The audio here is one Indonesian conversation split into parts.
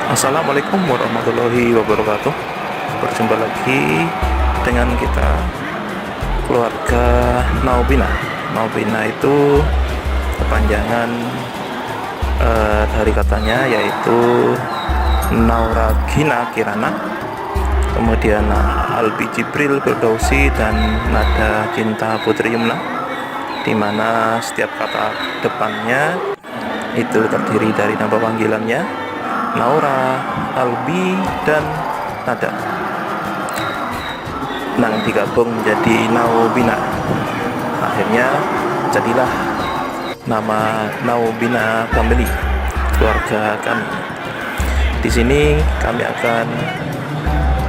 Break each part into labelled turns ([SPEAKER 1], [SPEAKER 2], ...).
[SPEAKER 1] Assalamualaikum warahmatullahi wabarakatuh. Berjumpa lagi dengan kita, keluarga Naubina. Naubina itu kepanjangan dari katanya, yaitu Naura Gina Kirana, kemudian Albi Jibril Firdausi, dan Nada Cinta Putri Yumna, di mana setiap kata depannya itu terdiri dari nama panggilannya Naura, Albi, dan Nada. Nah, digabung menjadi Naubina. Akhirnya jadilah nama Naubina Family, keluarga kami. Di sini kami akan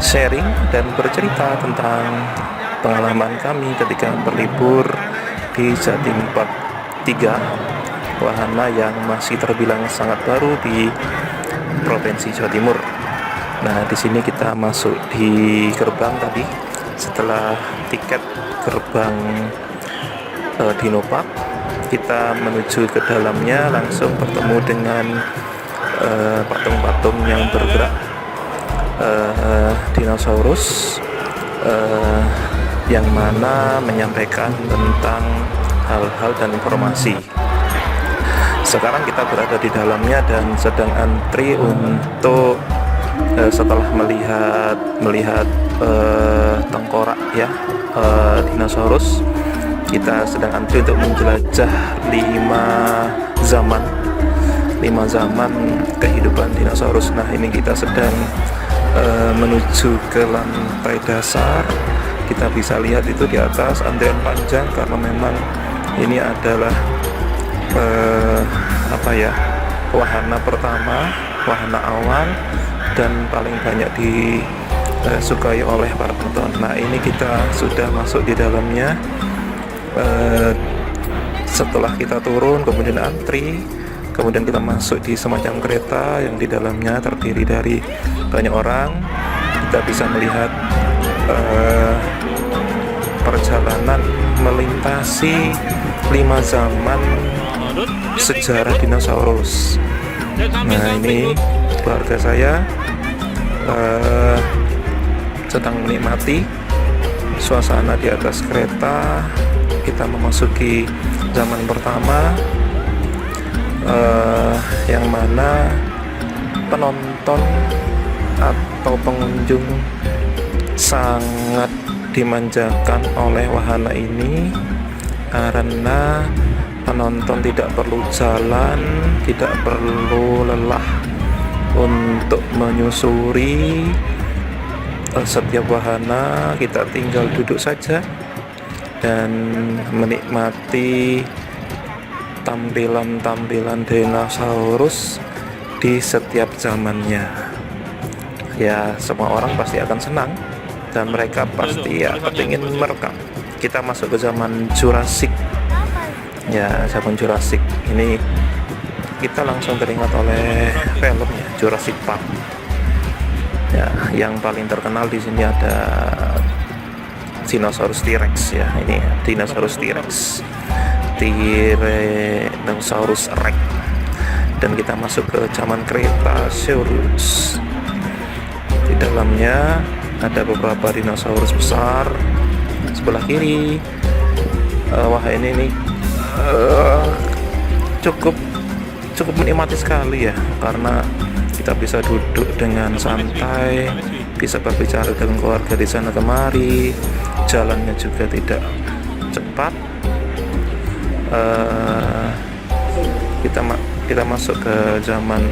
[SPEAKER 1] sharing dan bercerita tentang pengalaman kami ketika berlibur di Jatim Park 3, wahana yang masih terbilang sangat baru di Provinsi Jawa Timur. Nah, di sini kita masuk di gerbang tadi. Setelah tiket gerbang Dino Park, kita menuju ke dalamnya, langsung bertemu dengan patung-patung yang bergerak, dinosaurus, yang mana menyampaikan tentang hal-hal dan informasi. Sekarang kita berada di dalamnya dan sedang antri untuk setelah melihat tengkorak ya, dinosaurus. Kita sedang antri untuk menjelajah 5 zaman kehidupan dinosaurus. Nah, ini kita sedang menuju ke lantai dasar. Kita bisa lihat itu di atas antrian panjang karena memang ini adalah wahana pertama, wahana awal, dan paling banyak disukai oleh para penonton. Nah, ini kita sudah masuk di dalamnya. Setelah kita turun, kemudian antri, kemudian kita masuk di semacam kereta yang di dalamnya terdiri dari banyak orang. Kita bisa melihat perjalanan melintasi 5 zaman sejarah dinosaurus. Nah, ini keluarga saya sedang menikmati suasana di atas kereta. Kita memasuki zaman pertama, yang mana penonton atau pengunjung sangat dimanjakan oleh wahana ini karena penonton tidak perlu jalan, tidak perlu lelah untuk menyusuri setiap wahana. Kita tinggal duduk saja dan menikmati tampilan-tampilan dinosaurus di setiap zamannya. Ya, semua orang pasti akan senang dan mereka pasti ingin merekam. Kita masuk ke zaman Jurassic. Ya, zaman Jurassic ini kita langsung teringat oleh filmnya Jurassic Park. Ya, yang paling terkenal di sini ada dinosaurus T-Rex ya. Ini dinosaurus T-Rex, Tyrannosaurus Rex. Dan kita masuk ke zaman Cretaceous. Di dalamnya ada beberapa dinosaurus besar. Sebelah kiri, wah ini cukup menikmati sekali ya, karena kita bisa duduk dengan santai, bisa berbicara dengan keluarga di sana kemari, jalannya juga tidak cepat. Kita masuk ke zaman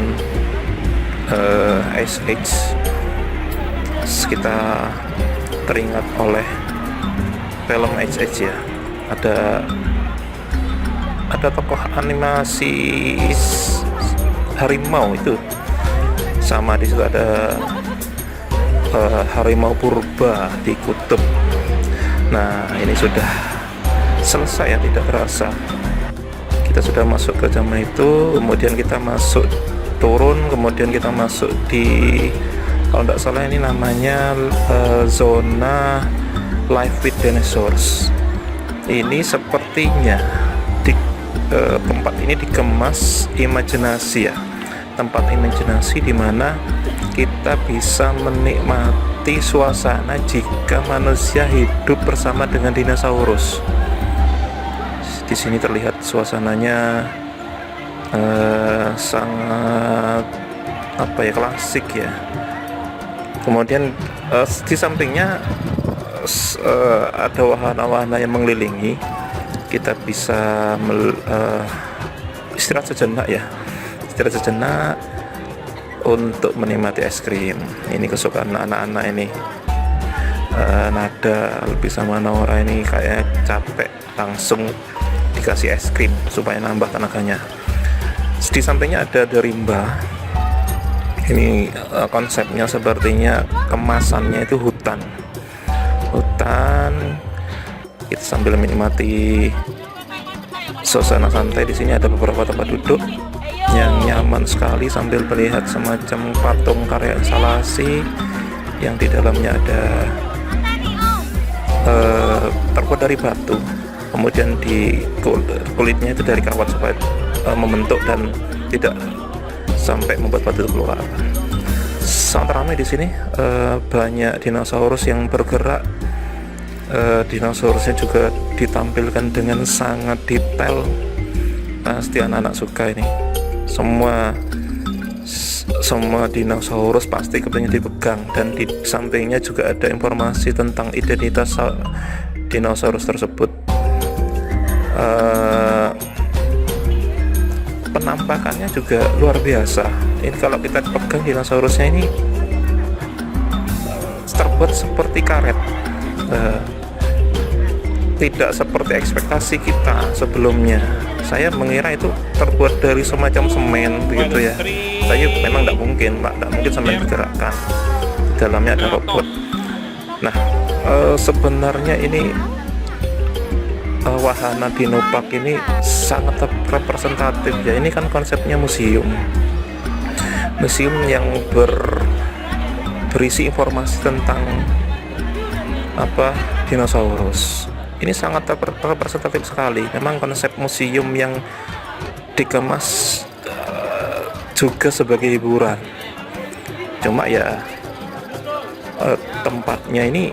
[SPEAKER 1] Ice Age. Kita teringat oleh film Ice Age ya. Ada tokoh animasi harimau itu, sama di situ ada harimau purba di kutub. Nah, ini sudah selesai ya, tidak terasa. Kita sudah masuk ke zaman itu, kemudian kita masuk turun, kemudian kita masuk di, kalau tidak salah ini namanya zona Live with Dinosaurs. Ini sepertinya tempat ini dikemas imajinasi ya, tempat imajinasi di mana kita bisa menikmati suasana jika manusia hidup bersama dengan dinosaurus. Di sini terlihat suasananya sangat klasik ya. Kemudian di sampingnya ada wahana-wahana yang mengelilingi. Kita bisa istirahat sejenak untuk menikmati es krim. Ini kesukaan anak-anak ini. Nada lebih sama Nora ini kayak capek, langsung dikasih es krim supaya nambah tenaganya. Di sampingnya ada rimba. Ini konsepnya sepertinya kemasannya itu hutan. Kita sambil menikmati suasana santai. Di sini ada beberapa tempat duduk yang nyaman sekali sambil melihat semacam patung karya instalasi yang di dalamnya ada terbuat dari batu, kemudian di kulitnya itu dari kawat supaya membentuk dan tidak sampai membuat batu itu keluar. Sangat ramai di sini, banyak dinosaurus yang bergerak. Dinosaurusnya juga ditampilkan dengan sangat detail. Pasti anak-anak suka ini. Semua dinosaurus pasti kepingin dipegang, dan di sampingnya juga ada informasi tentang identitas dinosaurus tersebut. Penampakannya juga luar biasa. Ini kalau kita pegang dinosaurusnya ini terbuat seperti karet. Tidak seperti ekspektasi kita sebelumnya. Saya mengira itu terbuat dari semacam semen begitu ya. Saya memang tidak mungkin semen digerakkan. Di dalamnya ada robot. Nah, sebenarnya ini wahana Dino Park ini sangat representatif ya. Ini kan konsepnya museum yang berisi informasi tentang dinosaurus. Ini sangat representatif sekali. Memang konsep museum yang dikemas juga sebagai hiburan. Cuma ya tempatnya ini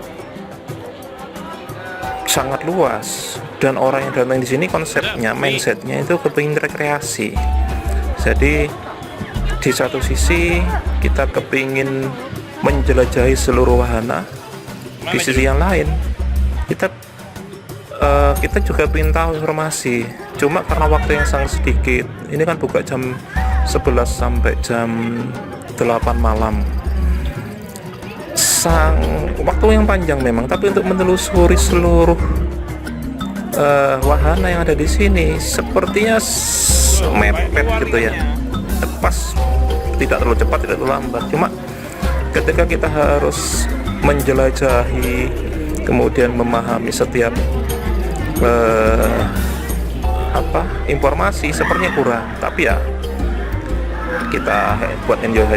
[SPEAKER 1] sangat luas, dan orang yang datang di sini konsepnya, mindsetnya itu kepingin rekreasi. Jadi di satu sisi kita kepingin menjelajahi seluruh wahana, di sisi yang lain kita juga ingin tahu informasi. Cuma karena waktu yang sangat sedikit, ini kan buka jam 11 sampai jam 8 malam, waktu yang panjang memang, tapi untuk menelusuri seluruh wahana yang ada di sini sepertinya mepet gitu ya. Pas, tidak terlalu cepat, tidak terlalu lambat. Cuma ketika kita harus menjelajahi, kemudian memahami setiap informasi, sepertinya kurang. Tapi ya kita buat enjoy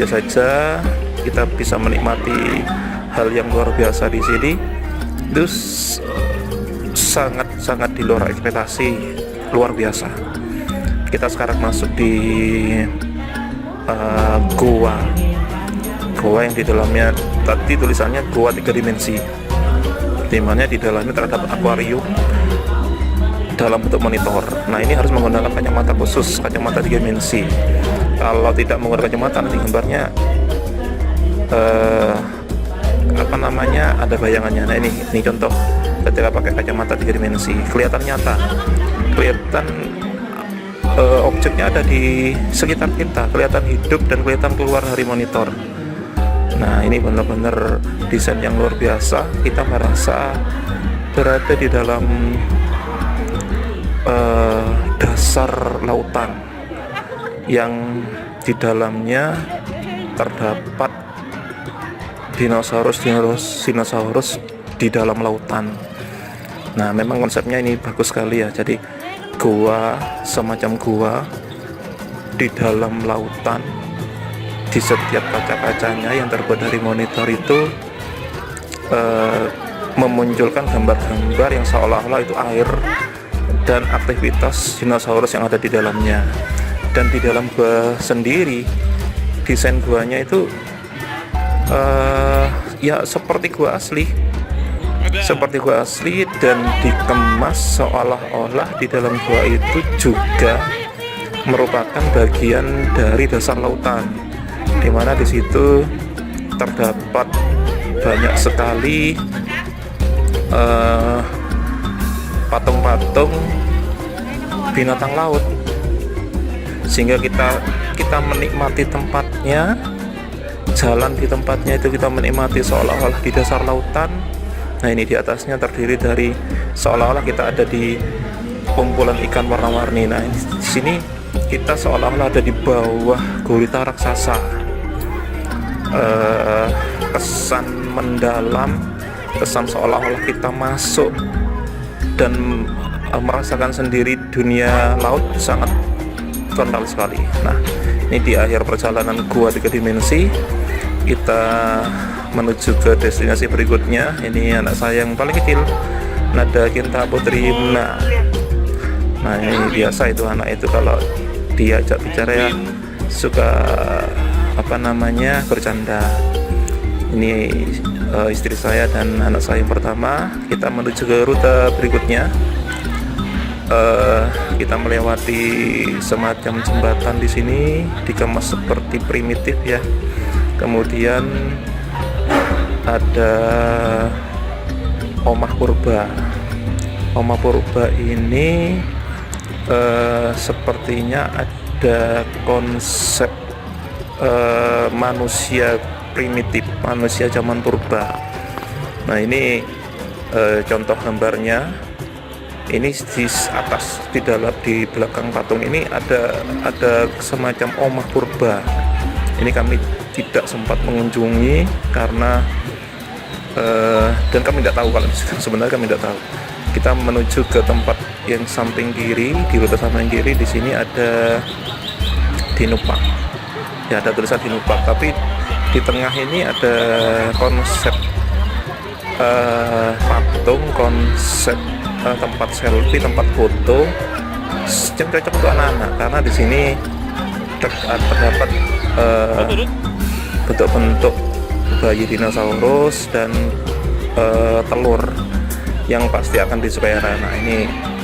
[SPEAKER 1] saja. Kita bisa menikmati hal yang luar biasa di sini. Itu sangat di luar ekspektasi, luar biasa. Kita sekarang masuk di goa yang di dalamnya tadi tulisannya goa 3 dimensi, dimana di dalamnya terdapat akuarium dalam bentuk monitor. Nah, ini harus menggunakan kacamata khusus, kacamata 3 dimensi. Kalau tidak menggunakan kacamata, nanti gambarnya ada bayangannya. Nah, ini contoh ketika pakai kacamata 3 dimensi, kelihatan nyata, kelihatan objeknya ada di sekitar kita, kelihatan hidup dan kelihatan keluar dari monitor. Nah, ini benar-benar desain yang luar biasa. Kita merasa berada di dalam dasar lautan yang di dalamnya terdapat dinosaurus di dalam lautan. Nah, memang konsepnya ini bagus sekali ya. Jadi semacam gua di dalam lautan, di setiap kaca-kacanya yang terbuat dari monitor itu memunculkan gambar-gambar yang seolah-olah itu air dan aktivitas dinosaurus yang ada di dalamnya. Dan di dalam gua sendiri desain guanya itu ya seperti gua asli, dan dikemas seolah-olah di dalam gua itu juga merupakan bagian dari dasar lautan, dimana di situ terdapat banyak sekali patung-patung binatang laut, sehingga kita menikmati tempatnya, jalan di tempatnya itu kita menikmati seolah-olah di dasar lautan. Nah, ini di atasnya terdiri dari seolah-olah kita ada di kumpulan ikan warna-warni. Nah, di sini kita seolah-olah ada di bawah gurita raksasa. Kesan mendalam, kesan seolah-olah kita masuk dan merasakan sendiri dunia laut sangat kental sekali. Nah, ini di akhir perjalanan gua 3 dimensi, kita menuju ke destinasi berikutnya. Ini anak saya yang paling kecil, Nada Kinta Putri. Nah, ini biasa itu anak itu kalau diajak bicara ya suka bercanda. Ini istri saya dan anak saya yang pertama. Kita menuju ke rute berikutnya. Kita melewati semacam jembatan di sini, dikemas seperti primitif ya. Kemudian ada Omah Purba. Omah Purba ini sepertinya ada konsep manusia primitif, manusia zaman purba. Nah, ini contoh gambarnya. Ini di atas, di belakang patung ini ada semacam omah purba. Ini kami tidak sempat mengunjungi karena dan kami tidak tahu, kalau sebenarnya kami tidak tahu. Kita menuju ke tempat yang samping kiri, di rute samping kiri. Di sini ada Dinupak. Ya, ada tulisan Dinupak, tapi di tengah ini ada konsep patung, konsep tempat selfie, tempat foto yang cocok untuk anak-anak, karena di sini terdapat bentuk-bentuk bayi dinosaurus dan telur yang pasti akan disukai anak-anak. Ini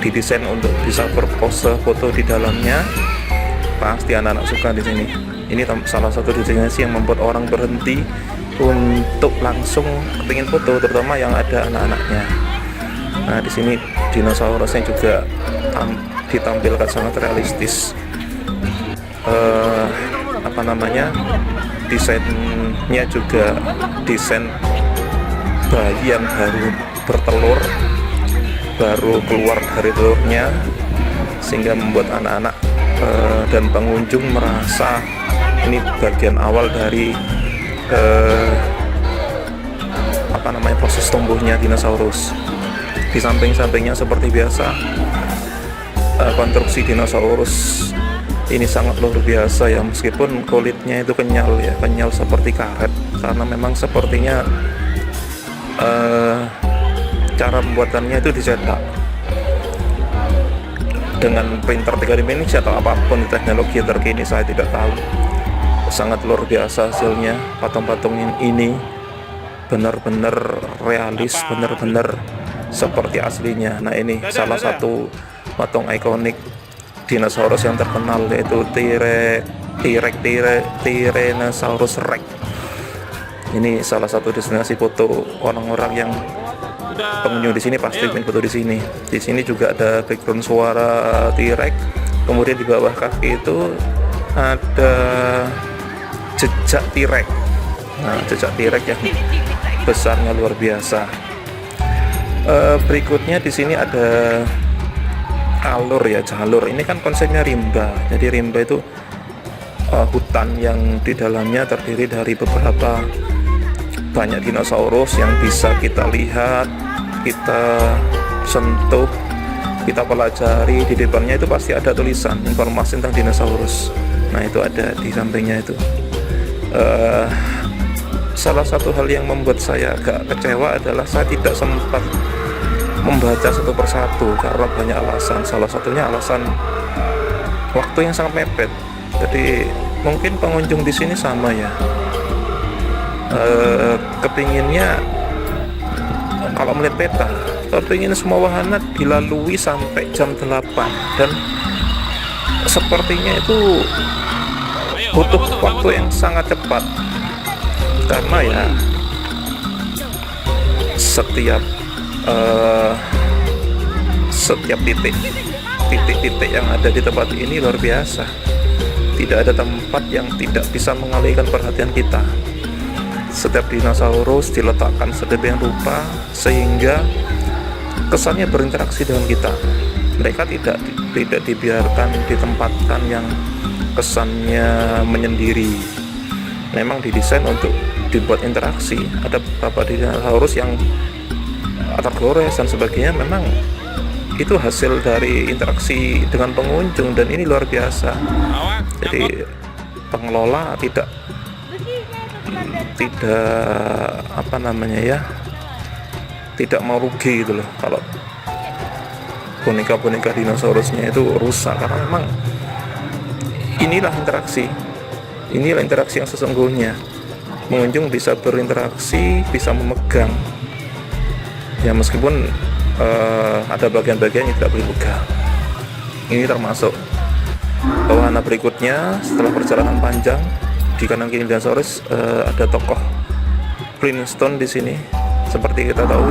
[SPEAKER 1] didesain untuk bisa berpose foto di dalamnya, pasti anak-anak suka di sini. Ini salah satu destinasi yang membuat orang berhenti untuk langsung kepingin foto, terutama yang ada anak-anaknya. Nah, di sini dinosaurusnya juga ditampilkan sangat realistis. Desainnya juga desain bayi yang baru bertelur, baru keluar dari telurnya, sehingga membuat anak-anak dan pengunjung merasa ini bagian awal dari proses tumbuhnya dinosaurus. Di samping-sampingnya seperti biasa, konstruksi dinosaurus ini sangat luar biasa ya, meskipun kulitnya itu kenyal seperti karet, karena memang sepertinya cara pembuatannya itu dicetak dengan printer 3 dimensi atau apapun teknologi yang terkini, saya tidak tahu. Sangat luar biasa hasilnya. Patung-patung ini benar-benar realis, benar-benar seperti aslinya. Nah, ini salah satu patung ikonik dinosaurus yang terkenal, yaitu Tyrannosaurus Rex. Ini salah satu destinasi foto orang-orang yang pengunjung di sini pasti ingin foto di sini. Di sini juga ada background suara T-Rex. Kemudian di bawah kaki itu ada jejak T-Rex. Nah, jejak T-Rex yang besarnya luar biasa. Berikutnya di sini ada jalur. Ini kan konsepnya rimba. Jadi rimba itu hutan yang di dalamnya terdiri dari beberapa banyak dinosaurus yang bisa kita lihat, kita sentuh, kita pelajari. Di depannya itu pasti ada tulisan informasi tentang dinosaurus. Nah, itu ada di sampingnya itu. Salah satu hal yang membuat saya agak kecewa adalah saya tidak sempat membaca satu persatu karena banyak alasan. Salah satunya alasan waktu yang sangat mepet. Jadi mungkin pengunjung di sini sama ya, kepinginnya kalau melihat peta, kepingin semua wahana dilalui sampai jam 8, dan sepertinya itu butuh waktu yang sangat cepat, karena ya setiap titik yang ada di tempat ini luar biasa. Tidak ada tempat yang tidak bisa mengalihkan perhatian kita. Setiap dinosaurus diletakkan sedemikian rupa sehingga kesannya berinteraksi dengan kita. Mereka tidak dibiarkan ditempatkan yang kesannya menyendiri. Memang didesain untuk dibuat interaksi. Ada beberapa dinosaurus yang tergores dan sebagainya, memang itu hasil dari interaksi dengan pengunjung, dan ini luar biasa. Jadi pengelola tidak apa namanya ya, tidak mau rugi gitu loh kalau boneka-boneka dinosaurusnya itu rusak, karena memang inilah interaksi yang sesungguhnya. Pengunjung bisa berinteraksi, bisa memegang ya, meskipun ada bagian-bagian yang tidak boleh pegang. Ini termasuk wahana berikutnya. Setelah perjalanan panjang, di kanan kiri dinosaurus ada tokoh Flintstone di sini. Seperti kita tahu,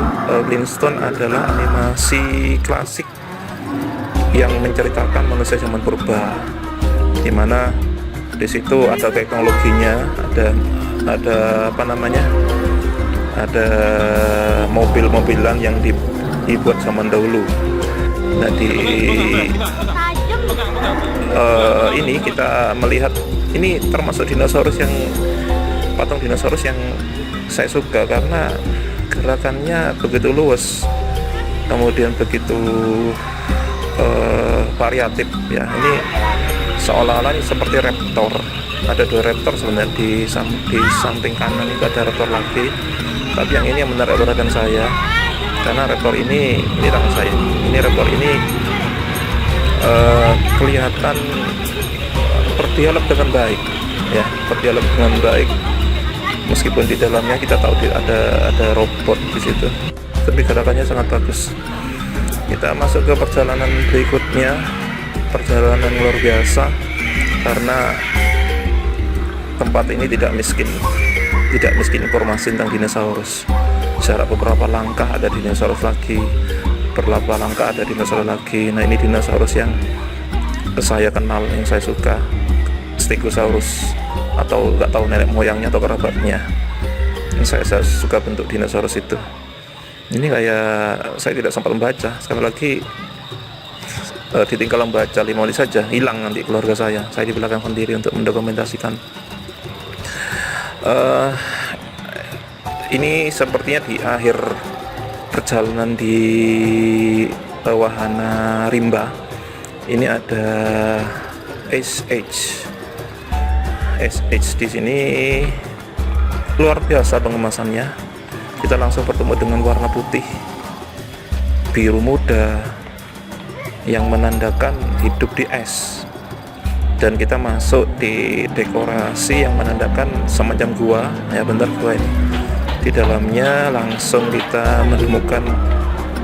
[SPEAKER 1] Flintstone adalah animasi klasik yang menceritakan manusia zaman purba, di mana di situ ada teknologinya, ada apa namanya, ada mobil-mobilan yang dibuat zaman dahulu. Nah, ini kita melihat, ini termasuk dinosaurus yang patung dinosaurus yang saya suka, karena gerakannya begitu luas, kemudian begitu variatif ya. Ini seolah-olah ini seperti raptor. Ada 2 raptor sebenarnya di samping kanan itu ada raptor lagi, tapi yang ini yang menarik perhatian saya, karena raptor ini tangan saya, ini raptor ini kelihatan berdialog dengan baik ya, berdialog dengan baik, meskipun di dalamnya kita tahu ada robot di situ, tapi gerakannya sangat bagus. Kita masuk ke perjalanan berikutnya, perjalanan luar biasa, karena tempat ini tidak miskin informasi tentang dinosaurus. Jarak beberapa langkah ada dinosaurus lagi, beberapa langkah ada dinosaurus lagi. Nah, ini dinosaurus yang saya kenal, yang saya suka, Stegosaurus, atau nggak tahu nenek moyangnya atau kerabatnya. Saya suka bentuk dinosaurus itu. Ini kayak saya tidak sempat membaca, sekali lagi ditinggal membaca 5 menit saja hilang nanti keluarga saya di belakang sendiri untuk mendokumentasikan. Ini sepertinya di akhir perjalanan di wahana rimba. Ini ada SH di sini, luar biasa pengemasannya. Kita langsung bertemu dengan warna putih biru muda yang menandakan hidup di es, dan kita masuk di dekorasi yang menandakan semacam gua ya, bentar gua ini. Di dalamnya langsung kita menemukan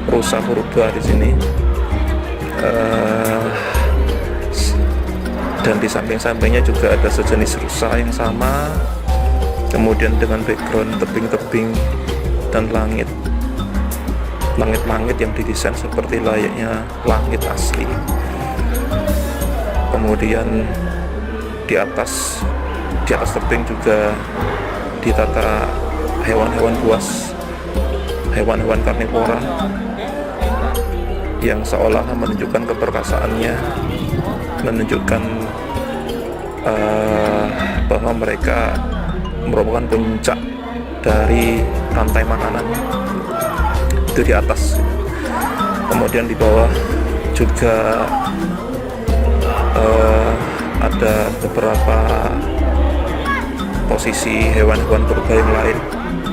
[SPEAKER 1] rusa purba di sini, dan di samping-sampingnya juga ada sejenis rusa yang sama, kemudian dengan background tebing-tebing dan langit yang didesain seperti layaknya langit asli. Kemudian di atas tebing juga ditata hewan-hewan buas, hewan-hewan karnivora yang seolah menunjukkan keperkasaannya, menunjukkan bahwa mereka merupakan puncak dari rantai makanan itu di atas. Kemudian di bawah juga ada beberapa posisi hewan-hewan purba yang lain,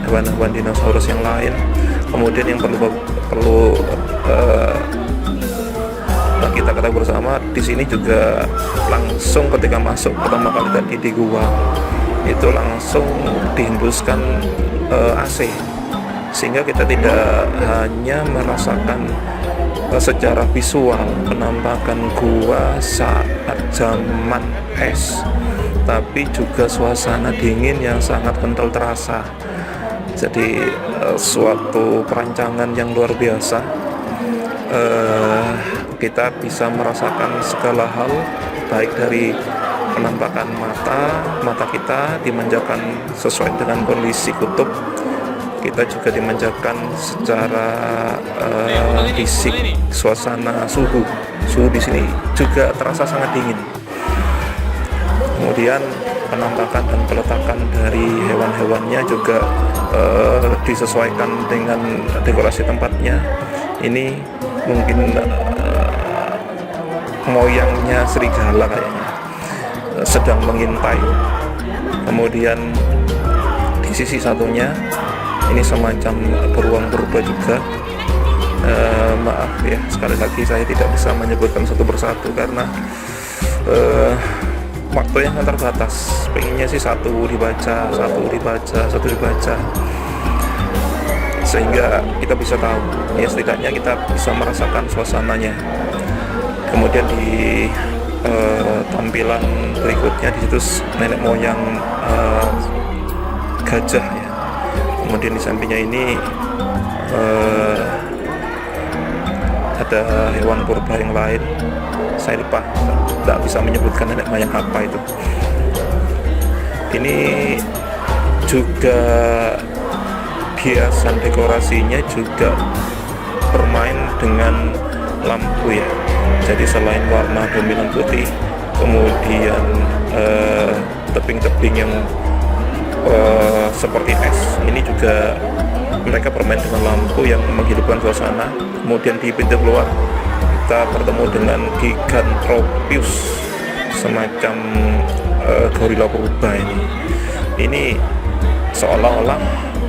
[SPEAKER 1] hewan-hewan dinosaurus yang lain. Kemudian yang perlu kita ketahui bersama di sini juga langsung ketika masuk pertama kali tadi di gua itu langsung dihembuskan AC, sehingga kita tidak hanya merasakan secara visual penampakan gua saat zaman es, tapi juga suasana dingin yang sangat kental terasa. Jadi suatu perancangan yang luar biasa. Kita bisa merasakan segala hal, baik dari penampakan mata kita dimanjakan sesuai dengan kondisi kutub, kita juga dimanjakan secara fisik, suasana suhu di sini juga terasa sangat dingin. Kemudian penampakan dan peletakan dari hewan-hewannya juga disesuaikan dengan dekorasi tempatnya. Ini mungkin moyangnya serigala kayaknya sedang mengintai. Kemudian di sisi satunya ini semacam beruang purba juga. Maaf ya, sekali lagi saya tidak bisa menyebutkan satu persatu karena waktu yang terbatas. Pengennya sih satu dibaca, sehingga kita bisa tahu, ya setidaknya kita bisa merasakan suasananya. Kemudian di tampilan berikutnya di situ nenek moyang gajah ya. Kemudian di sampingnya ini ada hewan purba yang lain, saya lupa, tidak bisa menyebutkan nenek moyang apa itu. Ini juga hiasan dekorasinya juga bermain dengan lampu ya. Jadi selain warna dominan putih, kemudian tebing-tebing yang seperti es, ini juga mereka bermain dengan lampu yang menghidupkan suasana. Kemudian di pintu keluar kita bertemu dengan Gigantoropus, semacam gorila purba ini seolah-olah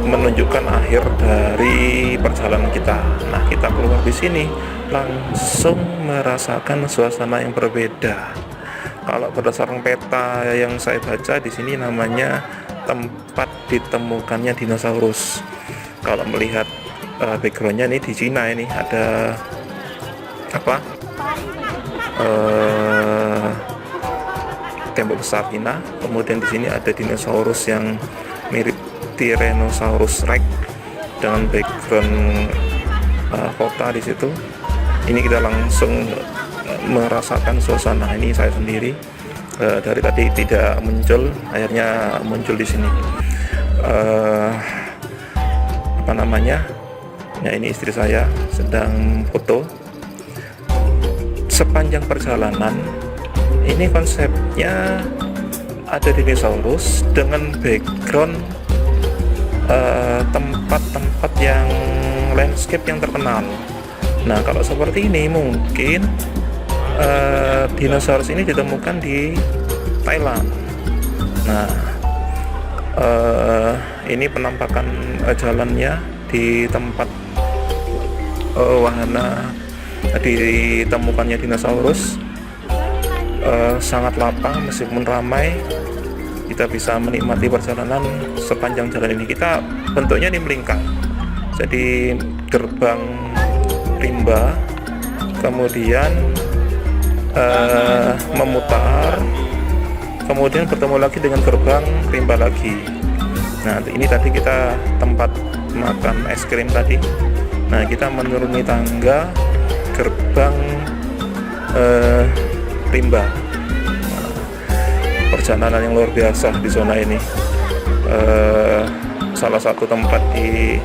[SPEAKER 1] menunjukkan akhir dari perjalanan kita. Nah, kita keluar di sini langsung merasakan suasana yang berbeda. Kalau berdasarkan peta yang saya baca di sini namanya tempat ditemukannya dinosaurus. Kalau melihat backgroundnya ini di Cina, ini ada apa? Tembok besar Cina. Kemudian di sini ada dinosaurus yang mirip Tyrannosaurus Rex dengan background kota di situ. Ini kita langsung merasakan suasana ini. Saya sendiri dari tadi tidak muncul, akhirnya muncul di sini. Apa namanya? Ya, ini istri saya sedang foto. Sepanjang perjalanan ini konsepnya ada dinosaurus dengan background tempat-tempat yang landscape yang terkenal. Nah, kalau seperti ini mungkin dinosaurus ini ditemukan di Thailand. Nah, ini penampakan jalannya di tempat wahana ditemukannya dinosaurus. Sangat lapang meskipun ramai. Kita bisa menikmati perjalanan sepanjang jalan ini. Kita bentuknya ini melingkar, jadi gerbang rimba, kemudian memutar, kemudian bertemu lagi dengan gerbang rimba lagi. Nah, ini tadi kita tempat makan es krim tadi. Nah, kita menuruni tangga gerbang rimba. Perjalanan yang luar biasa di zona ini. Salah satu tempat di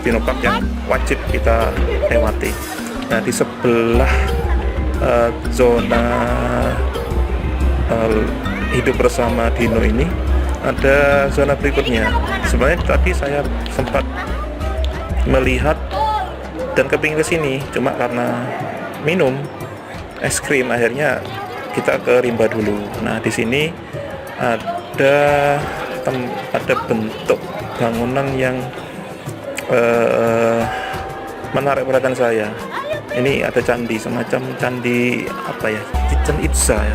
[SPEAKER 1] Dino Park yang wajib kita lewati. Nah, di sebelah zona hidup bersama dino ini ada zona berikutnya. Sebenarnya tadi saya sempat melihat dan kepingin ke sini, cuma karena minum es krim akhirnya kita ke rimba dulu. Nah, di sini ada bentuk bangunan yang menarik perhatian saya. Ini ada candi, semacam candi apa ya, Chichen Itza ya,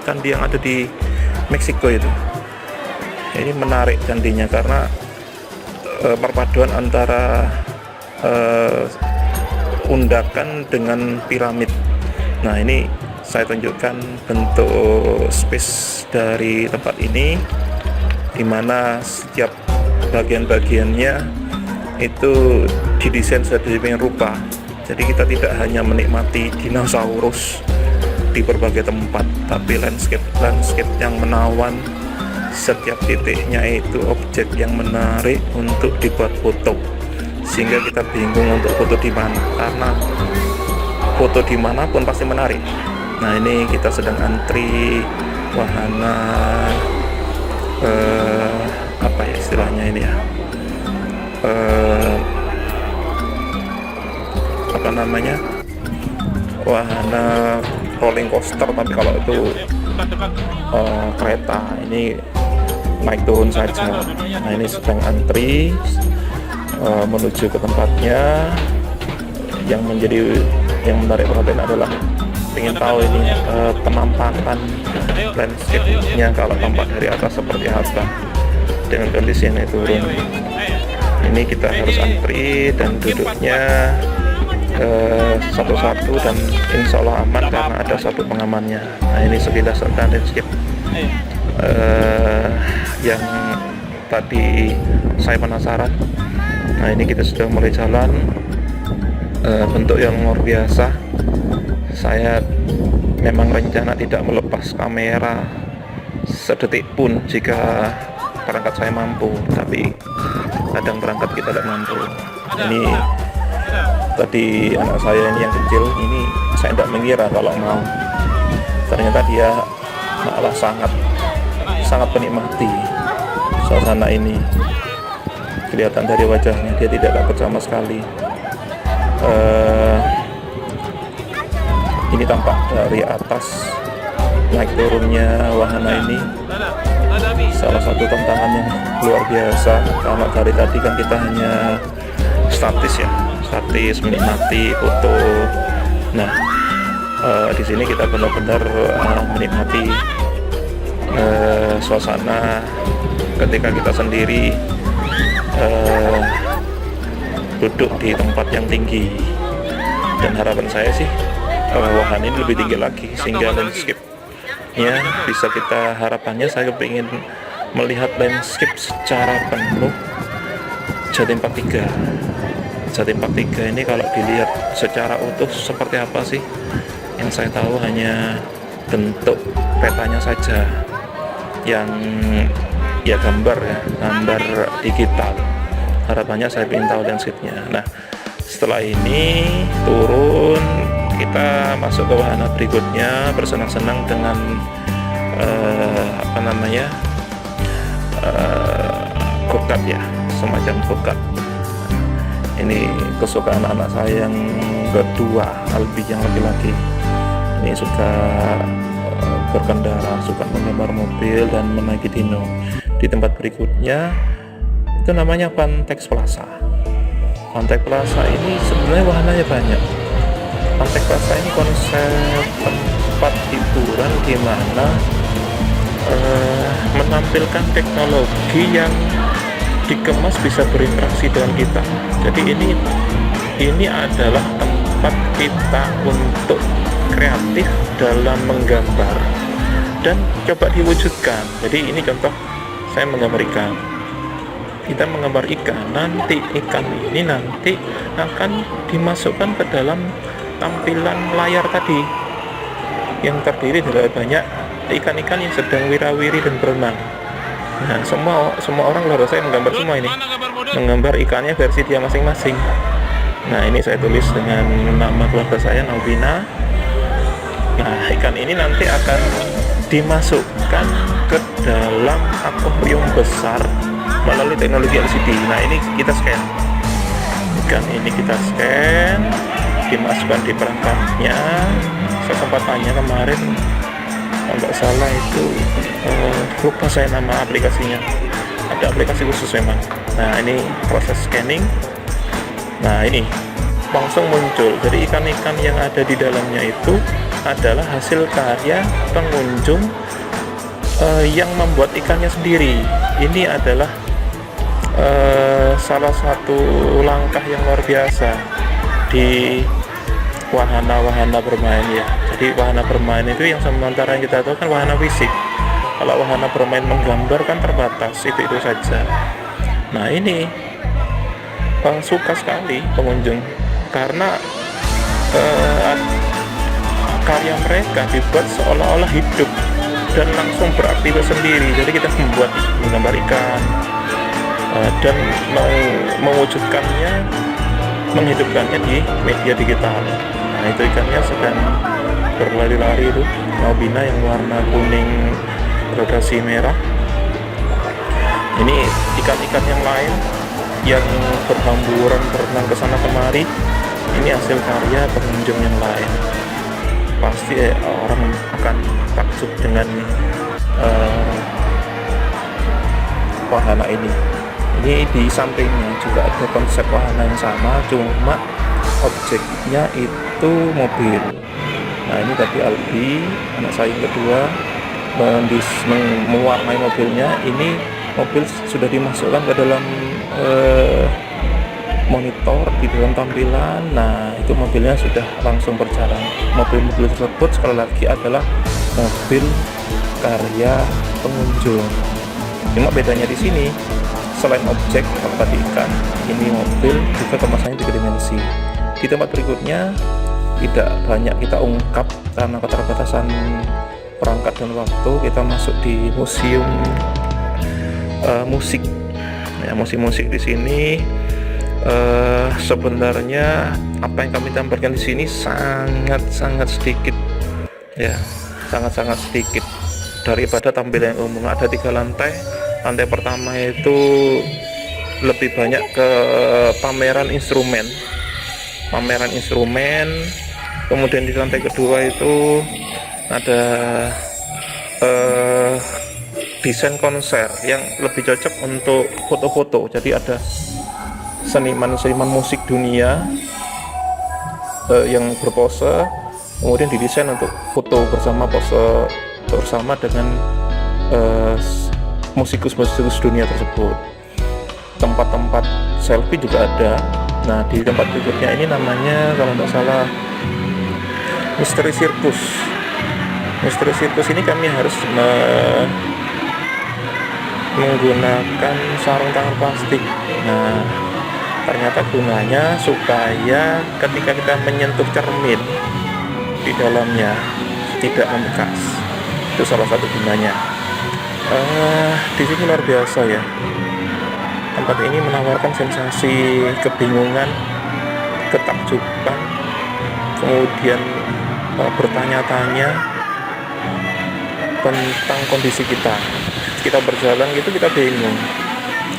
[SPEAKER 1] candi yang ada di Meksiko itu. Ini menarik candinya karena perpaduan antara undakan dengan piramid. Nah, ini saya tunjukkan bentuk space dari tempat ini, dimana setiap bagian-bagiannya itu didesain sedemikian rupa. Jadi kita tidak hanya menikmati dinosaurus di berbagai tempat, tapi landscape yang menawan. Setiap titiknya itu objek yang menarik untuk dibuat foto, sehingga kita bingung untuk foto di mana, karena foto dimanapun pasti menarik. Nah, ini kita sedang antri wahana apa ya istilahnya ini ya, apa namanya, wahana rolling coaster, tapi kalau itu kereta, ini naik turun saja. Nah, ini sedang antri menuju ke tempatnya. Yang menarik perhatian adalah ingin tahu ini penampakan landscape-nya kalau tampak dari atas seperti apa dengan kondisi yang naik turun. Ini kita harus antri dan duduknya satu-satu, dan insya Allah aman karena ada satu pengamannya. Nah, ini sekilas tentang landscape yang tadi saya penasaran. Nah, ini kita sudah mulai jalan. Bentuk yang luar biasa. Saya memang rencana tidak melepas kamera sedetik pun jika perangkat saya mampu, tapi kadang perangkat kita tidak mampu. Ini tadi anak saya ini yang kecil ini, saya tidak mengira kalau mau, ternyata dia malah sangat menikmati suasana ini. Kelihatan dari wajahnya, dia tidak takut sama sekali. Ini tampak dari atas naik turunnya wahana ini salah satu tantangan yang luar biasa, karena dari tadi kan kita hanya statis menikmati foto. Nah, di sini kita benar-benar menikmati suasana ketika kita sendiri duduk di tempat yang tinggi. Dan harapan saya sih wahana ini lebih tinggi lagi, sehingga landscape-nya bisa kita, harapannya saya ingin melihat landscape secara penuh Jatim Park 3. Jatim Park 3 ini kalau dilihat secara utuh seperti apa sih? Yang saya tahu hanya bentuk petanya saja, yang ya gambar digital. Harapannya saya ingin tahu landscape-nya. Nah, setelah ini turun, kita masuk ke wahana berikutnya, bersenang-senang dengan go-kart ya, semacam go-kart. Ini kesukaan anak saya yang kedua, Albi yang laki-laki. Ini suka berkendara, suka menggambar mobil dan menaiki dino. Di tempat berikutnya itu namanya Pantex Plaza. Pantex Plaza ini sebenarnya wahananya banyak. Pantex Plaza ini konsep tempat hiburan di mana menampilkan teknologi yang dikemas bisa berinteraksi dengan kita. Jadi ini adalah tempat kita untuk kreatif dalam menggambar dan coba diwujudkan. Jadi ini contoh saya menggambar ikan. Kita menggambar ikan, nanti ikan ini nanti akan dimasukkan ke dalam tampilan layar tadi yang terdiri dari banyak ikan-ikan yang sedang wirawiri dan berenang. Nah, semua orang keluarga saya menggambar semua ini, menggambar ikannya versi dia masing-masing. Nah, ini saya tulis dengan nama keluarga saya, Naubina. Nah, ikan ini nanti akan dimasukkan ke dalam akuarium besar melalui teknologi LCD. Nah, ini kita scan ikan ini, kita scan, dimasukkan di perangkatnya. Saya sempat tanya kemarin, kalau nggak salah itu lupa saya nama aplikasinya, ada aplikasi khusus memang. Nah, ini proses scanning. Nah, ini langsung muncul. Jadi ikan-ikan yang ada di dalamnya itu adalah hasil karya pengunjung yang membuat ikannya sendiri. Ini adalah salah satu langkah yang luar biasa di wahana-wahana bermain ya. Jadi wahana bermain itu yang sementara yang kita tahu kan wahana fisik. Kalau wahana bermain menggambar kan terbatas, itu saja. Nah ini suka sekali pengunjung karena karya mereka dibuat seolah-olah hidup dan langsung beraktivitas sendiri. Jadi kita menggambar ikan dan mewujudkannya, menghidupkannya di media digital. Nah itu ikannya sedang berlari-lari itu, Maubina yang warna kuning gradasi merah. Ini ikan-ikan yang lain yang berhamburan berenang ke sana kemari, ini hasil karya pengunjung yang lain. Pasti orang akan takjub dengan wahana ini. Ini di sampingnya juga ada konsep wahana yang sama, cuma objeknya itu mobil. Nah ini tadi Albi, anak saya yang kedua, mewarnai mobilnya. Ini mobil sudah dimasukkan ke dalam monitor di dalam tampilan. Nah itu mobilnya sudah langsung berjalan. Mobil-mobil tersebut sekali lagi adalah mobil karya pengunjung. Cuma bedanya di sini, selain objek tadi ikan, ini mobil juga kemasannya 3 dimensi. Di tempat berikutnya tidak banyak kita ungkap karena keterbatasan perangkat dan waktu. Kita masuk di museum musik. Ya, museum musik di sini sebenarnya apa yang kami tampilkan di sini sangat sedikit, ya sangat sedikit daripada tampilan yang umum. Ada 3 lantai. Lantai pertama itu lebih banyak ke pameran instrumen. Kemudian di lantai kedua itu ada desain konser yang lebih cocok untuk foto-foto. Jadi ada seniman musik dunia yang berpose, kemudian didesain untuk foto pose bersama dengan musikus dunia tersebut. Tempat-tempat selfie juga ada. Nah di tempat berikutnya ini namanya kalau tidak salah Misteri Sirkus. Misteri Sirkus ini kami harus menggunakan sarung tangan plastik. Nah ternyata gunanya supaya ketika kita menyentuh cermin di dalamnya tidak membekas. Itu salah satu gunanya. Di sini luar biasa ya. Tempat ini menawarkan sensasi kebingungan, ketakjuban, kemudian bertanya-tanya tentang kondisi kita. Kita berjalan gitu kita bingung.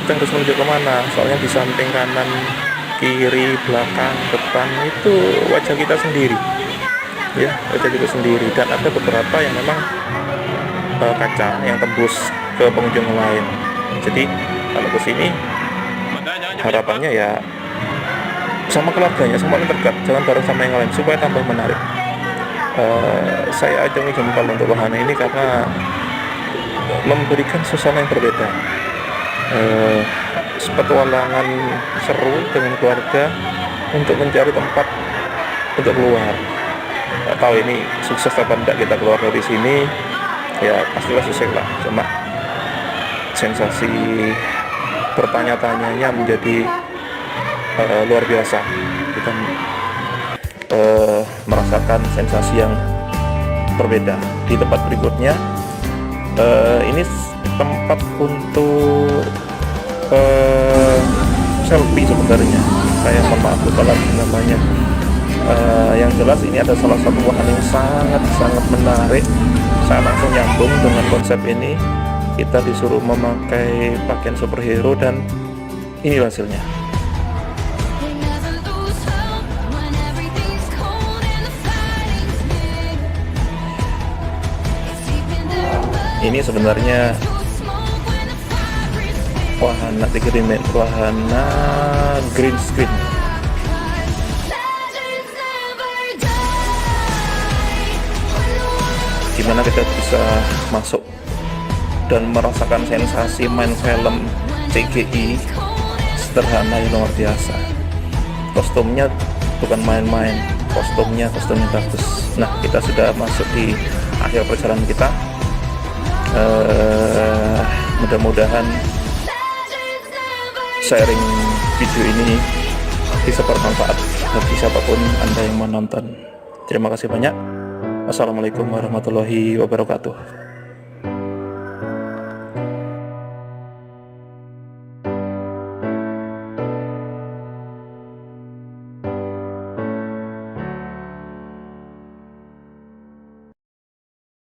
[SPEAKER 1] Kita harus menuju kemana? Soalnya di samping kanan, kiri, belakang, depan itu wajah kita sendiri. Ya, wajah kita sendiri. Dan ada beberapa yang memang kaca yang tembus ke pengunjung lain. Jadi kalau ke sini harapannya ya sama keluarganya, sama yang terdekat, jangan bareng sama yang lain supaya tambah menarik. Saya acungi jempol untuk wahana ini karena memberikan suasana yang berbeda. Petualangan seru dengan keluarga untuk mencari tempat untuk keluar. Nggak tahu ini sukses apa enggak kita keluar dari sini. Ya pastilah sukses lah, cuma sensasi bertanya-tanyanya menjadi luar biasa. Kita merasakan sensasi yang berbeda. Di tempat berikutnya ini tempat untuk selfie sebenarnya. Saya mohon maaf lupa lagi namanya. Yang jelas ini ada salah satu wahana yang sangat menarik. Saya langsung nyambung dengan konsep ini. Kita disuruh memakai pakaian superhero dan ini hasilnya. Ini sebenarnya wahana green screen. dimana kita bisa masuk dan merasakan sensasi main film CGI sederhana yang luar biasa. Kostumnya bukan main-main, kostumnya bagus. Nah, kita sudah masuk di akhir perjalanan kita. Mudah-mudahan sharing video ini bisa bermanfaat bagi siapapun Anda yang menonton. Terima kasih banyak. Wassalamualaikum warahmatullahi wabarakatuh.